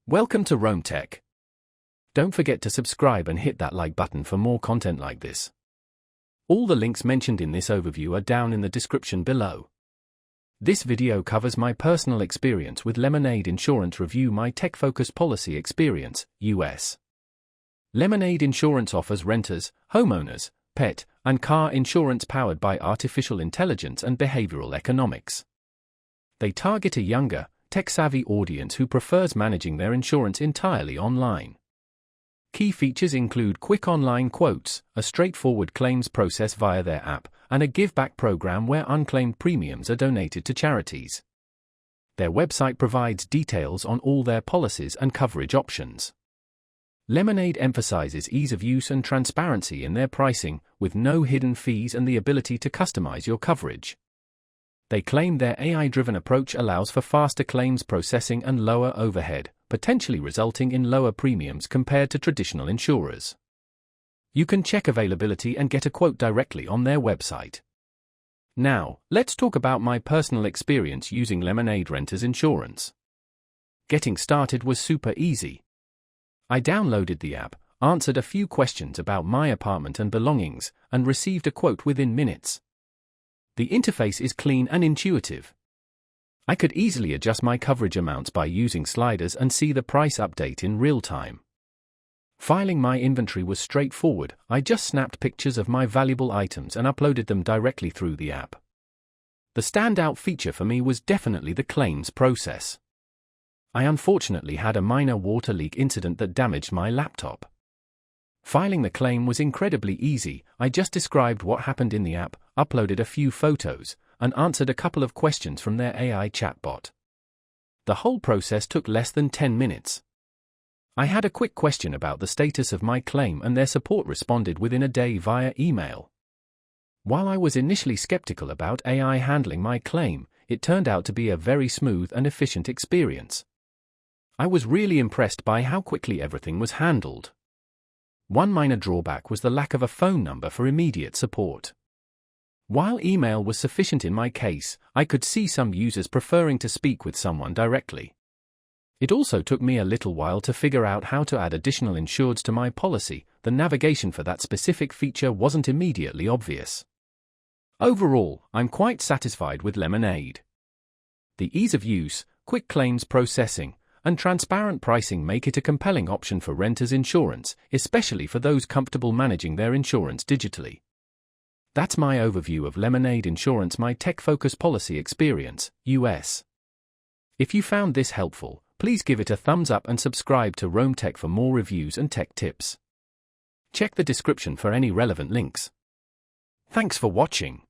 Welcome to Rome Tech. Don't forget to subscribe and hit that like button for more content like this. All the links mentioned in this overview are down in the description below. This video covers my personal experience with Lemonade Insurance. Review my tech-focused policy experience, US. Lemonade Insurance offers renters, homeowners, pet, and car insurance powered by artificial intelligence and behavioral economics. They target a younger, tech-savvy audience who prefers managing their insurance entirely online. Key features include quick online quotes, a straightforward claims process via their app, and a give-back program where unclaimed premiums are donated to charities. Their website provides details on all their policies and coverage options. Lemonade emphasizes ease of use and transparency in their pricing, with no hidden fees and the ability to customize your coverage. They claim their AI-driven approach allows for faster claims processing and lower overhead, potentially resulting in lower premiums compared to traditional insurers. You can check availability and get a quote directly on their website. Now, let's talk about my personal experience using Lemonade Renters Insurance. Getting started was super easy. I downloaded the app, answered a few questions about my apartment and belongings, and received a quote within minutes. The interface is clean and intuitive. I could easily adjust my coverage amounts by using sliders and see the price update in real time. Filing my inventory was straightforward. I just snapped pictures of my valuable items and uploaded them directly through the app. The standout feature for me was definitely the claims process. I unfortunately had a minor water leak incident that damaged my laptop. Filing the claim was incredibly easy. I just described what happened in the app, uploaded a few photos, and answered a couple of questions from their AI chatbot. The whole process took less than 10 minutes. I had a quick question about the status of my claim and their support responded within a day via email. While I was initially skeptical about AI handling my claim, it turned out to be a very smooth and efficient experience. I was really impressed by how quickly everything was handled. One minor drawback was the lack of a phone number for immediate support. While email was sufficient in my case, I could see some users preferring to speak with someone directly. It also took me a little while to figure out how to add additional insureds to my policy. The navigation for that specific feature wasn't immediately obvious. Overall, I'm quite satisfied with Lemonade. The ease of use, quick claims processing, and transparent pricing make it a compelling option for renters insurance, especially for those comfortable managing their insurance digitally. That's my overview of Lemonade Insurance, my tech-focused policy experience, US. If you found this helpful, please give it a thumbs up and subscribe to Rome Tech for more reviews and tech tips. Check the description for any relevant links. Thanks for watching.